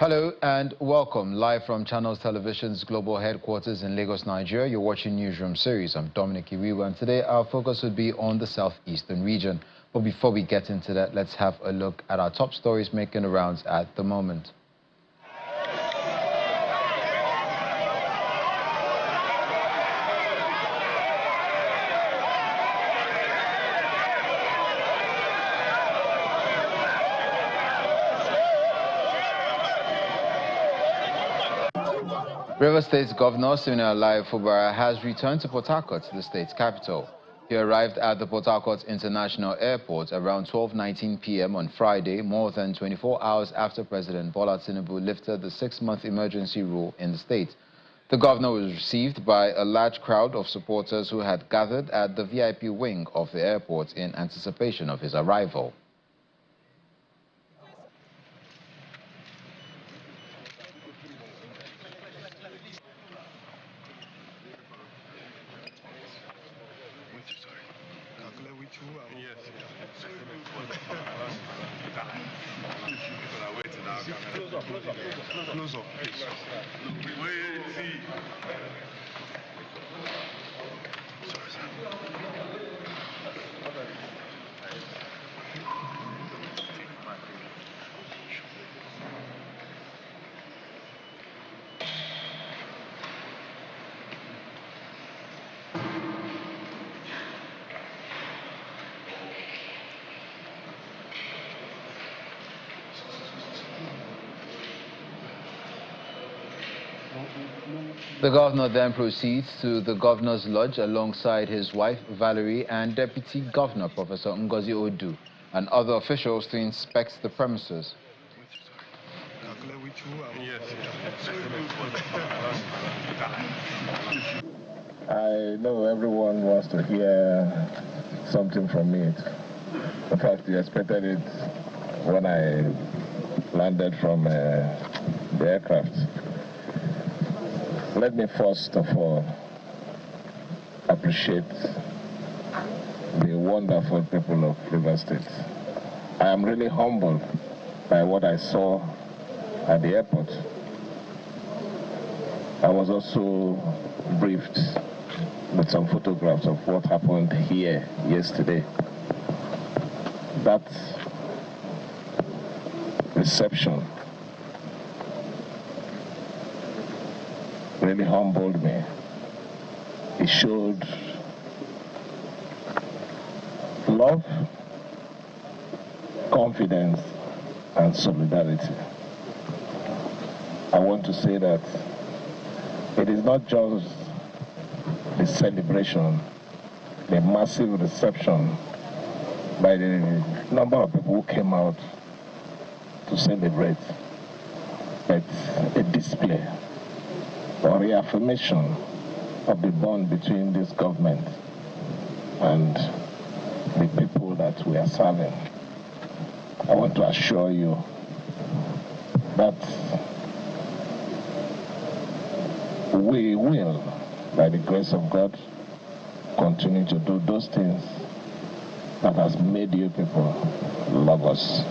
Hello and welcome. Live from Channels Television's global headquarters in Lagos, Nigeria, you're watching Newsroom series. I'm Dominic Iwiwa, and today our focus would be on the southeastern region. But before we get into that, let's have a look at our top stories making the rounds at the moment. River State's Governor Siminalayi Fubara has returned to Port Harcourt, the state's capital. He arrived at the Port Harcourt International Airport around 12:19 p.m. on Friday, more than 24 hours after President Bola Tinubu lifted the 6-month emergency rule in the state. The governor was received by a large crowd of supporters who had gathered at the VIP wing of the airport in anticipation of his arrival. Close up, please. Sorry, sir. The governor then proceeds to the governor's lodge alongside his wife Valerie and Deputy Governor Professor Ngozi Odu and other officials to inspect the premises. I know everyone wants to hear something from me. In fact, you expected it when I landed from the aircraft. Let me first of all appreciate the wonderful people of River State. I am really humbled by what I saw at the airport. I was also briefed with some photographs of what happened here yesterday. That reception really humbled me. It showed love, confidence, and solidarity. I want to say that it is not just the celebration, the massive reception by the number of people who came out to celebrate, but a display or reaffirmation of the bond between this government and the people that we are serving. I want to assure you that we will, by the grace of God, continue to do those things that has made you people love us.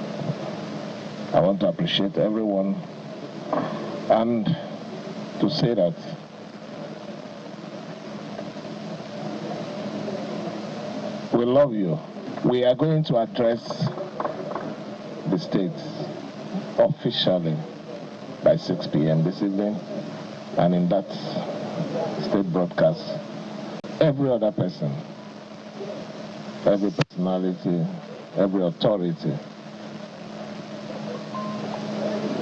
I want to appreciate everyone and to say that we love you. We are going to address the state officially by 6 p.m. this evening, and in that state broadcast, every other person, every personality, every authority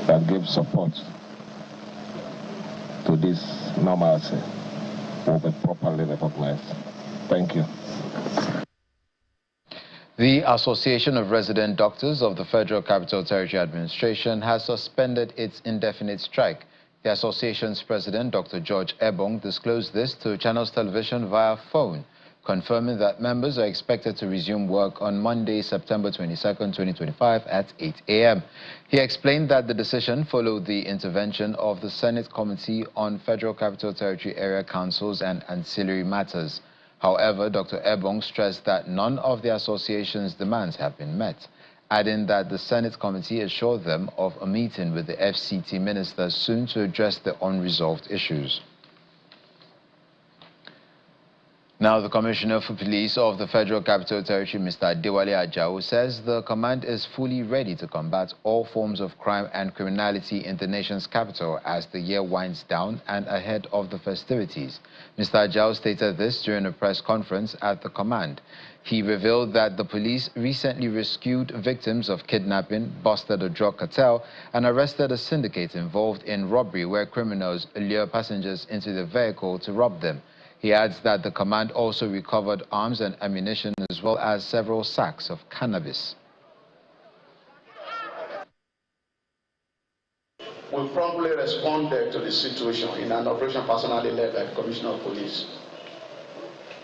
that gives support to this normalcy will be properly recognized. Thank you. The Association of Resident Doctors of the Federal Capital Territory Administration has suspended its indefinite strike. The association's president, Dr. George Ebong, disclosed this to Channels Television via phone, confirming that members are expected to resume work on Monday, September 22nd, 2025 at 8 a.m. He explained that the decision followed the intervention of the Senate Committee on Federal Capital Territory Area Councils and Ancillary Matters. However, Dr. Ebong stressed that none of the association's demands have been met adding that the Senate committee assured them of a meeting with the FCT minister soon to address the unresolved issues. Now, the Commissioner for Police of the Federal Capital Territory, Mr. Adewale Ajao, says the command is fully ready to combat all forms of crime and criminality in the nation's capital as the year winds down and ahead of the festivities. Mr. Ajao stated this during a press conference at the command. He revealed that the police recently rescued victims of kidnapping, busted a drug cartel, and arrested a syndicate involved in robbery where criminals lure passengers into the vehicle to rob them. He adds that the command also recovered arms and ammunition as well as several sacks of cannabis. We promptly responded to the situation in an operation personally led by the Commissioner of Police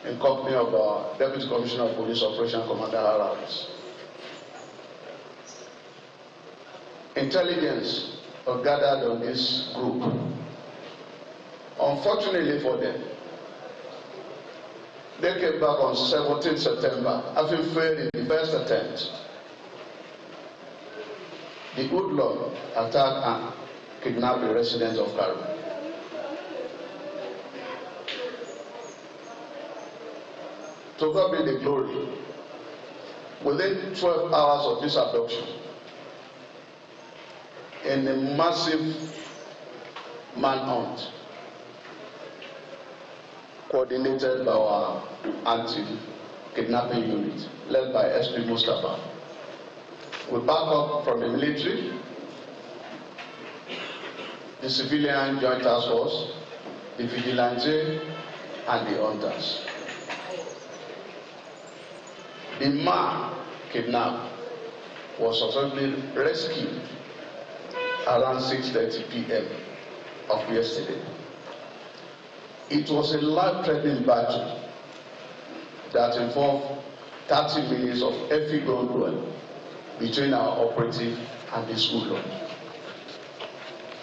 in company of our Deputy Commissioner of Police Operation Commander Harris. Intelligence was gathered on this group. Unfortunately for them, they came back on 17 September, having failed in the first attempt. The hoodlum attacked and kidnapped the residents of Karu. To God be the glory. Within 12 hours of this abduction, in a massive manhunt, coordinated by our anti-kidnapping unit, led by SP Mustafa. We back up from the military, the civilian joint task force, the vigilante, and the hunters. The man kidnapped was successfully rescued around 6:30 p.m. of yesterday. It was a life-threatening battle that involved 30 minutes of heavy gunplay between our operative and the school line.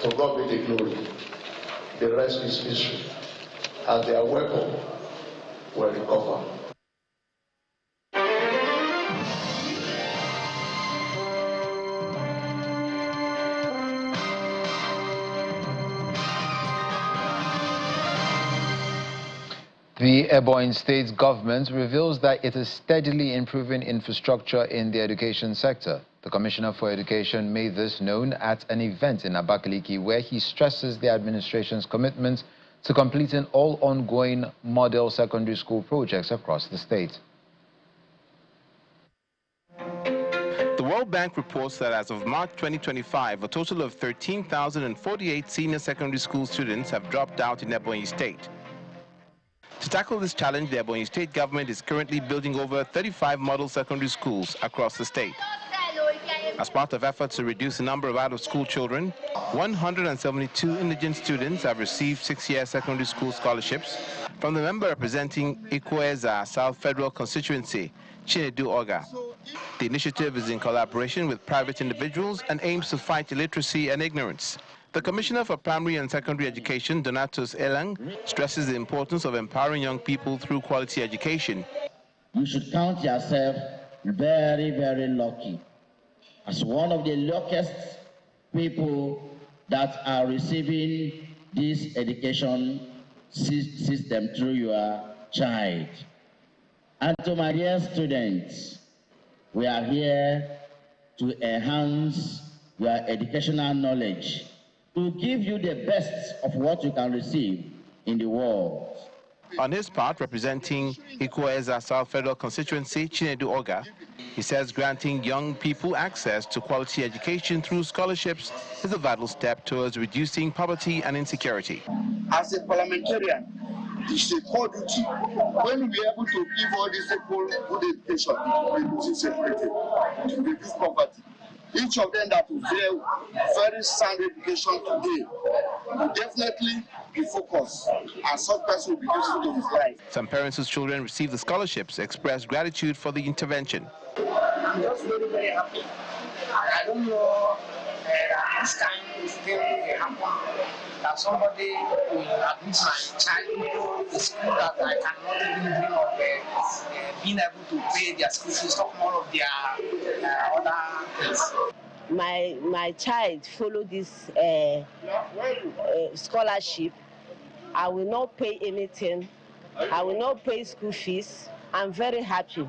To God be the glory. The rest is history, as their weapons were recovered. The Ebonyi State government reveals that it is steadily improving infrastructure in the education sector. The Commissioner for Education made this known at an event in Abakaliki where he stresses the administration's commitment to completing all ongoing model secondary school projects across the state. The World Bank reports that as of March 2025, a total of 13,048 senior secondary school students have dropped out in Ebonyi State. To tackle this challenge, the Ebonyi State government is currently building over 35 model secondary schools across the state. As part of efforts to reduce the number of out-of-school children, 172 indigent students have received 6-year secondary school scholarships from the member representing Ikueza South Federal Constituency, Chinedu Oga. The initiative is in collaboration with private individuals and aims to fight illiteracy and ignorance. The Commissioner for Primary and Secondary Education, Donatus Elang, stresses the importance of empowering young people through quality education. You should count yourself very, very lucky as one of the luckiest people that are receiving this education system through your child. And to my dear students, we are here to enhance your educational knowledge, to give you the best of what you can receive in the world. On his part, representing Ikueza South Federal Constituency, Chinedu Oga, he says granting young people access to quality education through scholarships is a vital step towards reducing poverty and insecurity. As a parliamentarian, it's a core duty when we are able to give all these people good education, reducing security, to reduce poverty. Each of them that will get very sound education today will definitely be focused, and such person will be useful to his life. Some parents whose children received the scholarships expressed gratitude for the intervention. I'm just very, very happy. I don't know this kind of thing will happen, that somebody will admit my child into a school that I cannot even dream of being able to pay their school fees, talk more of their other things. My child follow this scholarship. I will not pay anything. I will not pay school fees. I'm very happy.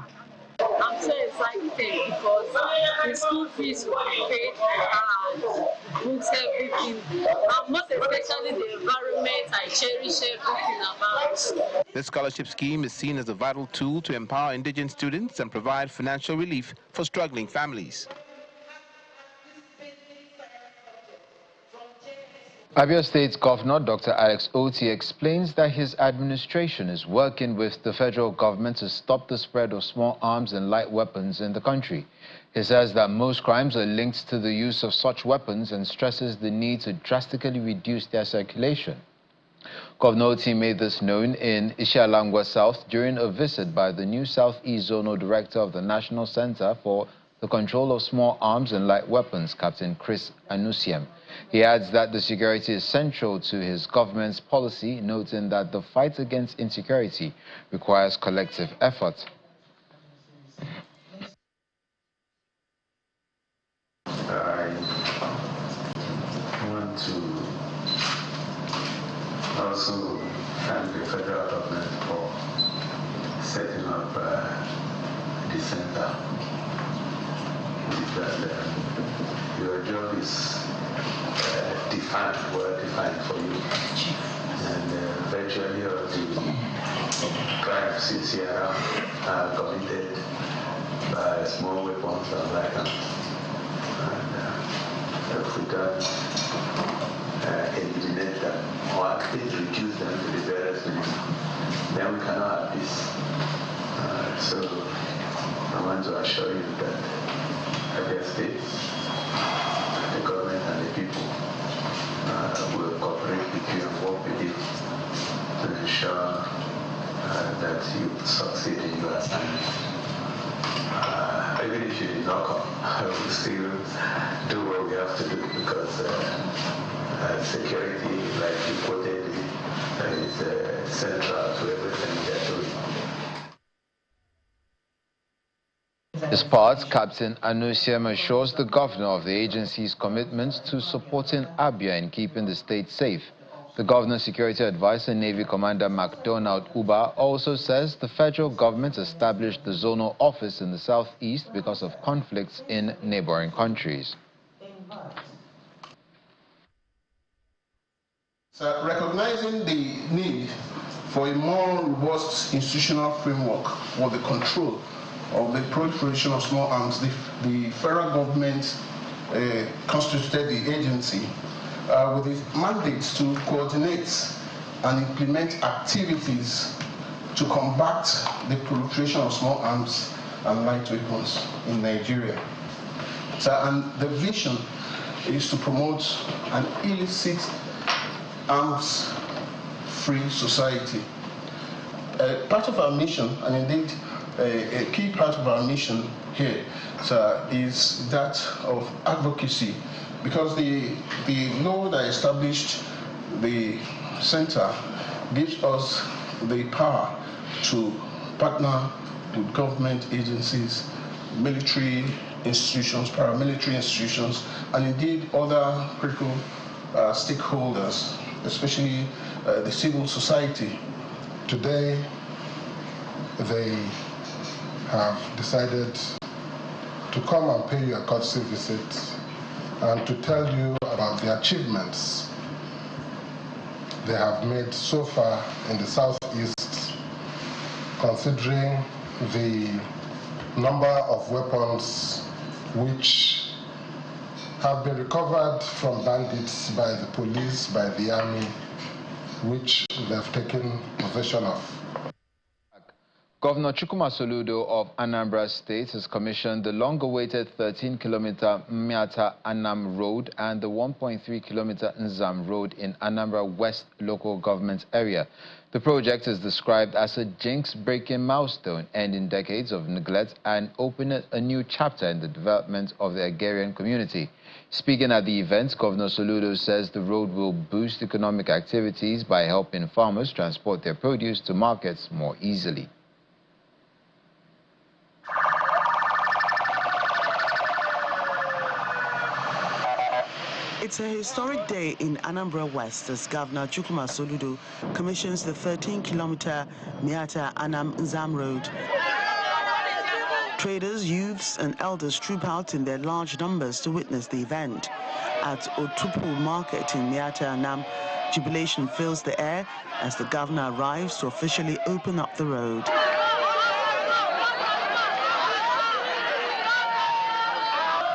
I'm so excited because the school fees will be paid and books, everything. And most especially the environment, I cherish everything about. This scholarship scheme is seen as a vital tool to empower indigent students and provide financial relief for struggling families. Abia State's Governor, Dr. Alex Oti, explains that his administration is working with the federal government to stop the spread of small arms and light weapons in the country. He says that most crimes are linked to the use of such weapons and stresses the need to drastically reduce their circulation. Governor Oti made this known in Ishialangwa South during a visit by the new Southeast Zonal Director of the National Center for the Control of Small Arms and Light Weapons, Captain Chris Anusiem. He adds that the security is central to his government's policy, noting that the fight against insecurity requires collective effort. I want to also thank the federal government for setting up the center. That your job is well defined for you, and virtually all the crimes you see around are committed by small weapons and light arms. And if we can eliminate them or at least reduce them to the barest minimum, then we cannot have this. So I want to assure you that Abia State, the government and the people will cooperate with you and work with you to ensure that you succeed in your assignment. Even if you did not come, we will still do what we have to do because security, like you quoted, is central to everything we are doing. His part, Captain Anusiem assures the governor of the agency's commitment to supporting Abia in keeping the state safe. The governor's security advisor, Navy Commander MacDonald Uba, also says the federal government established the zonal office in the southeast because of conflicts in neighboring countries. So recognizing the need for a more robust institutional framework for the control of the proliferation of small arms, the federal government constituted the agency with the mandate to coordinate and implement activities to combat the proliferation of small arms and light weapons in Nigeria. So, and the vision is to promote an illicit arms-free society. Part of our mission, and indeed a key part of our mission here, is that of advocacy, because the law that established the center gives us the power to partner with government agencies, military institutions, paramilitary institutions, and indeed other critical stakeholders, especially the civil society. Today, they have decided to come and pay you a courtesy visit and to tell you about the achievements they have made so far in the southeast, considering the number of weapons which have been recovered from bandits by the police, by the army, which they've taken possession of. Governor Chukwuma Soludo of Anambra State has commissioned the long-awaited 13-kilometer Mmiata-Anam Road and the 1.3-kilometer Nzam Road in Anambra West local government area. The project is described as a jinx-breaking milestone, ending decades of neglect and opening a new chapter in the development of the agrarian community. Speaking at the event, Governor Soludo says the road will boost economic activities by helping farmers transport their produce to markets more easily. It's a historic day in Anambra West as Governor Chukwuma Soludo commissions the 13-kilometer Miata-Anam-Nzam Road. Traders, youths and elders troop out in their large numbers to witness the event. At Otupu Market in Miata-Anam, jubilation fills the air as the governor arrives to officially open up the road.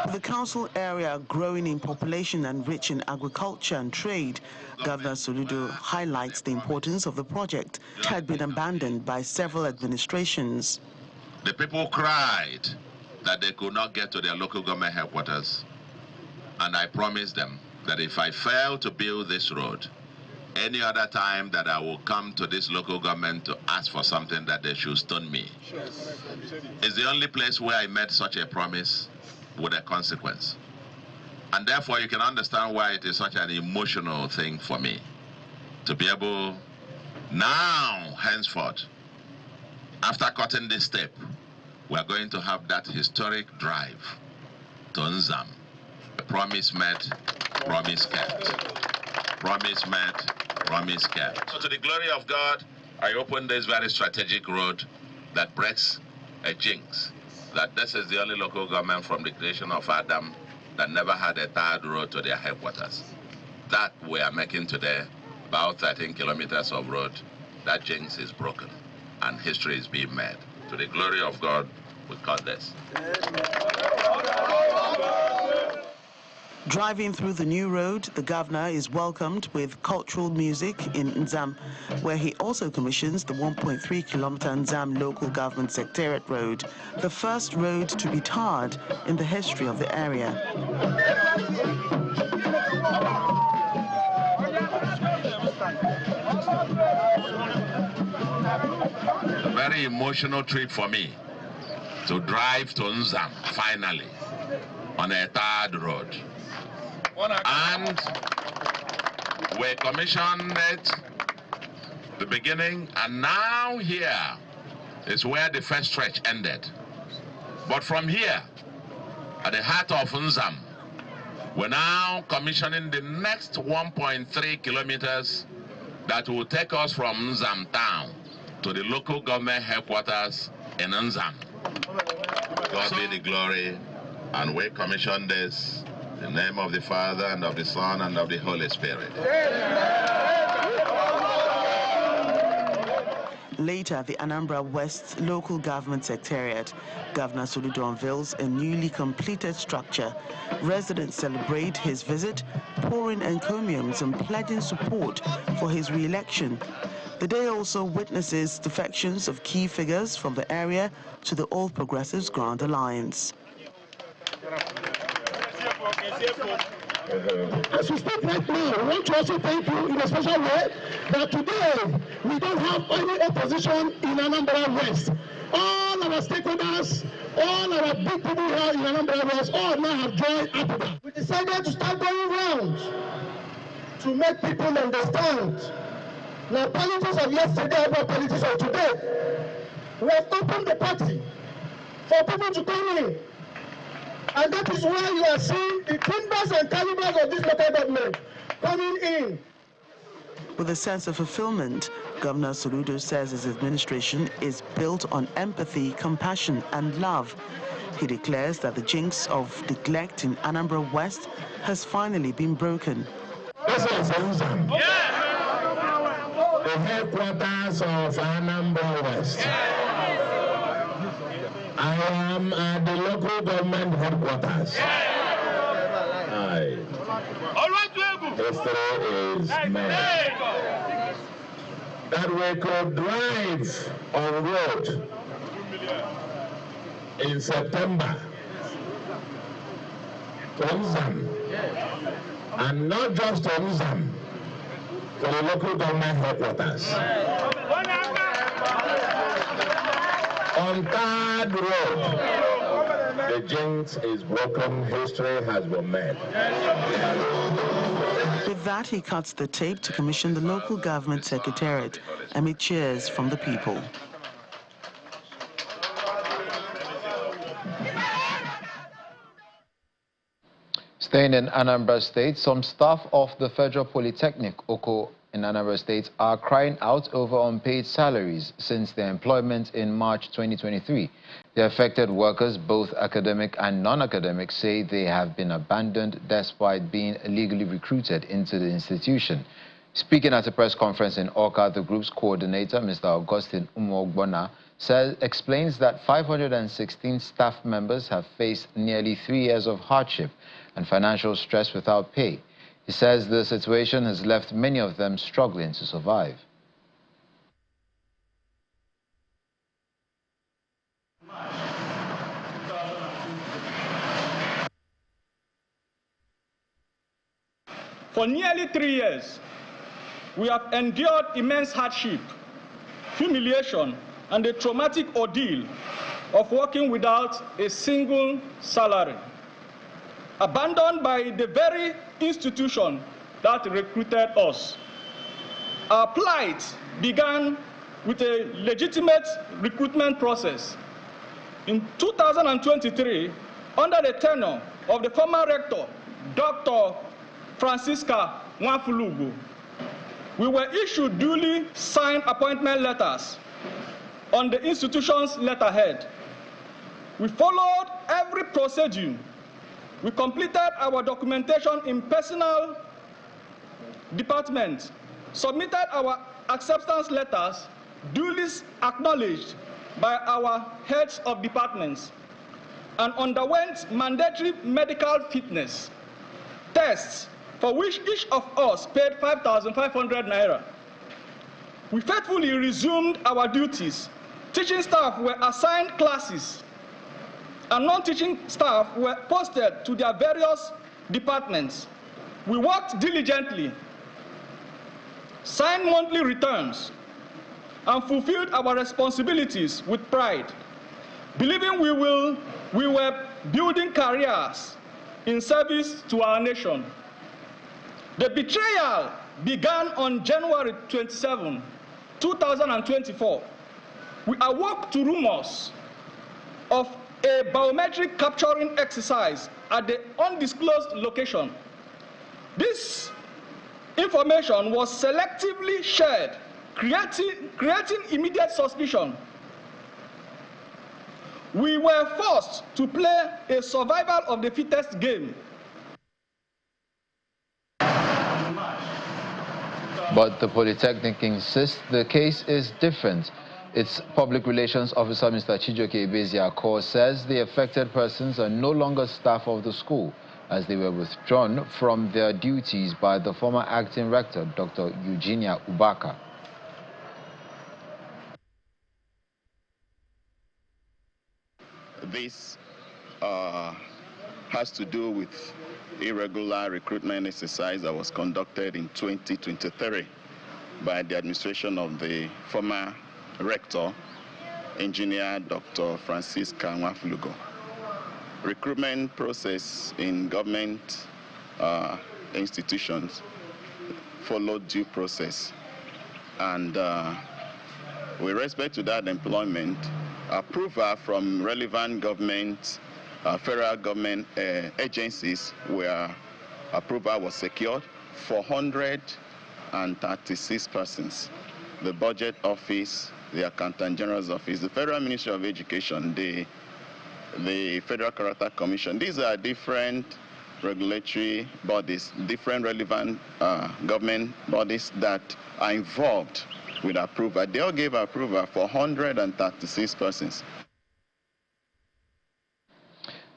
With the council area growing in population and rich in agriculture and trade, Governor Soludo highlights the importance of the project, which had been abandoned by several administrations. The people cried that they could not get to their local government headquarters, and I promised them that if I fail to build this road, any other time that I will come to this local government to ask for something, that they should stone me. It's the only place where I made such a promise with a consequence. And therefore you can understand why it is such an emotional thing for me to be able now, henceforth, after cutting this step, we are going to have that historic drive to Nzam. Promise met, promise kept. Promise met, promise kept. So to the glory of God, I opened this very strategic road that breaks a jinx, that this is the only local government from the creation of Adam that never had a third road to their headquarters. That we are making today, about 13 kilometers of road. That jinx is broken and history is being made. To the glory of God, we cut this. Driving through the new road, the governor is welcomed with cultural music in Nzam, where he also commissions the 1.3-kilometer Nzam local government secretariat road, the first road to be tarred in the history of the area. A very emotional trip for me to drive to Nzam, finally, on a third road. And we commissioned it the beginning, and now here is where the first stretch ended. But from here, at the heart of Nzam, we're now commissioning the next 1.3 kilometers that will take us from Nzam town to the local government headquarters in Nzam. God be the glory, and we commissioned this in the name of the Father, and of the Son, and of the Holy Spirit. Later, at the Anambra West Local Government Secretariat, Governor Soludo unveils a newly completed structure. Residents celebrate his visit, pouring encomiums and pledging support for his re-election. The day also witnesses defections of key figures from the area to the All Progressives Grand Alliance. As we speak right now, we want to also thank you in a special way that today we don't have any opposition in Anambra West. All our stakeholders, all our big people here in Anambra West, all now have joined Abia. We decided to start going round to make people understand. Now, politics of yesterday about politics of today. We have opened the party for people to come in. And that is why you are seeing the timbers and calibers of this local government coming in. With a sense of fulfillment, Governor Soludo says his administration is built on empathy, compassion, and love. He declares that the jinx of neglect in Anambra West has finally been broken. This is Nzam, the headquarters of Anambra West. I am at the local government headquarters. History is made. That we could drive on road in September to Nzam, and not just to Nzam, to the local government headquarters. On third road, the jinx is broken, history has been made. With that, he cuts the tape to commission the local government secretariat amid cheers from the people. Staying in Anambra State, some staff of the Federal Polytechnic, Oko, in Anambra State are crying out over unpaid salaries since their employment in March 2023. The affected workers, both academic and non-academic, say they have been abandoned despite being illegally recruited into the institution. Speaking at a press conference in Oka, the group's coordinator, Mr. Augustine Umogbona, explains that 516 staff members have faced nearly 3 years of hardship and financial stress without pay. He says the situation has left many of them struggling to survive. For nearly 3 years, we have endured immense hardship, humiliation, and the traumatic ordeal of working without a single salary, abandoned by the very institution that recruited us. Our plight began with a legitimate recruitment process. In 2023, under the tenure of the former rector, Dr. Francisca Nwafulugo, we were issued duly signed appointment letters on the institution's letterhead. We followed every procedure. We completed our documentation in personal department, submitted our acceptance letters, duly acknowledged by our heads of departments, and underwent mandatory medical fitness tests for which each of us paid 5,500 naira. We faithfully resumed our duties. Teaching staff were assigned classes, and non-teaching staff were posted to their various departments. We worked diligently, signed monthly returns, and fulfilled our responsibilities with pride, believing we were building careers in service to our nation. The betrayal began on January 27, 2024. We awoke to rumors of a biometric capturing exercise at the undisclosed location. This information was selectively shared, creating immediate suspicion. We were forced to play a survival of the fittest game. But the Polytechnic insists the case is different. Its public relations officer, Mr. Chijoke Ebeziako, says the affected persons are no longer staff of the school, as they were withdrawn from their duties by the former acting rector, Dr. Eugenia Ubaka. This has to do with irregular recruitment exercise that was conducted in 2023 by the administration of the former rector, engineer Dr. Francisca Nwafulugo. Recruitment process in government institutions followed due process, and with respect to that employment, approval from relevant government, federal government agencies where approval was secured for 436 persons. The budget office, the accountant general's office, the Federal Ministry of Education, the Federal Character Commission. These are different regulatory bodies, different relevant government bodies that are involved with approval. They all gave approval for 136 persons.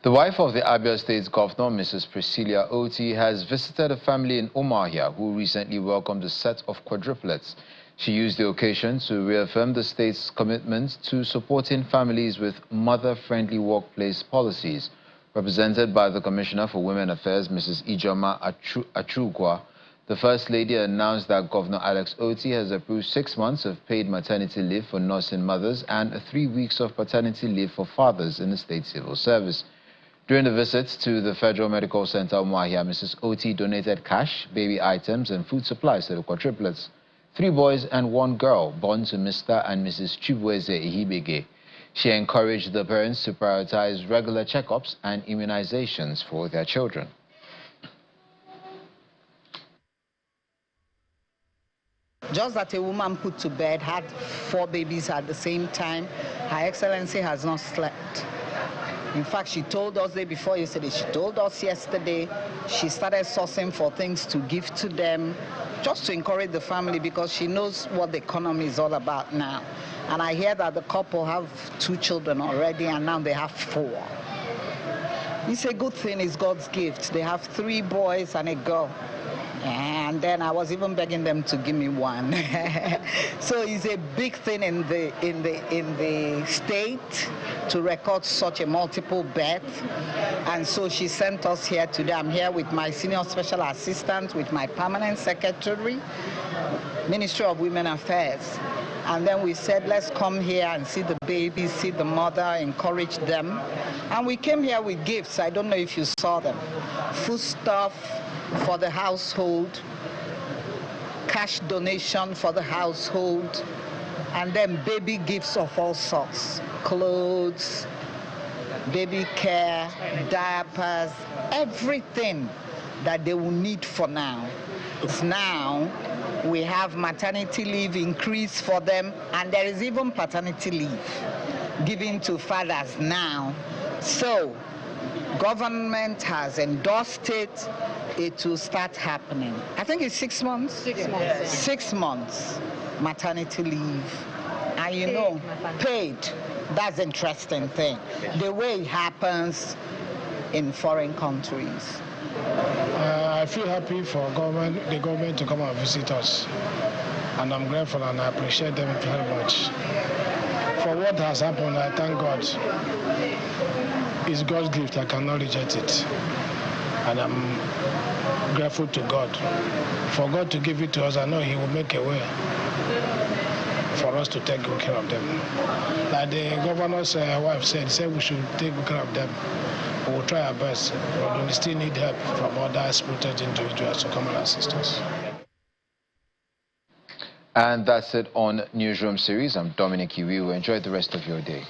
The wife of the Abia State's governor, Mrs. Priscilla Oti, has visited a family in Umuahia who recently welcomed a set of quadruplets. She used the occasion to reaffirm the state's commitment to supporting families with mother-friendly workplace policies. Represented by the Commissioner for Women Affairs, Mrs. Ijoma Achugwa, the First Lady announced that Governor Alex Oti has approved 6 months of paid maternity leave for nursing mothers and 3 weeks of paternity leave for fathers in the state civil service. During the visit to the Federal Medical Center Umuahia, Mrs. Oti donated cash, baby items, and food supplies to the quadruplets. 3 boys and 1 girl born to Mr. and Mrs. Chibueze Ihibege. She encouraged the parents to prioritize regular checkups and immunizations for their children. Just that a woman put to bed, had 4 babies at the same time. Her Excellency has not slept. In fact, she told us day before yesterday, she told us yesterday, she started sourcing for things to give to them, just to encourage the family, because she knows what the economy is all about now. And I hear that the couple have 2 children already, and now they have 4. It's a good thing, it's God's gift. They have 3 boys and a girl. And then I was even begging them to give me 1. So it's a big thing in the state to record such a multiple birth. And so she sent us here today. I'm here with my senior special assistant, with my permanent secretary, Ministry of Women Affairs. And then we said, let's come here and see the babies, see the mother, encourage them. And we came here with gifts. I don't know if you saw them. Foodstuff for the household, cash donation for the household, and then baby gifts of all sorts. Clothes, baby care, diapers, everything that they will need for now. Now, we have maternity leave increase for them, and there is even paternity leave given to fathers now. So, government has endorsed it. It will start happening. I think it's 6 months. 6 months. 6 months maternity leave. And you know, paid. That's the interesting thing. The way it happens in foreign countries. I feel happy for the government to come and visit us. And I'm grateful and I appreciate them very much. For what has happened, I thank God. It's God's gift, I cannot reject it. And I'm grateful to God. For God to give it to us, I know He will make a way for us to take good care of them. Like the governor's wife said we should take good care of them. We will try our best, but we still need help from other exploited individuals to come and assist us. And that's it on Newsroom series. I'm Dominic Iwiu. Enjoy the rest of your day.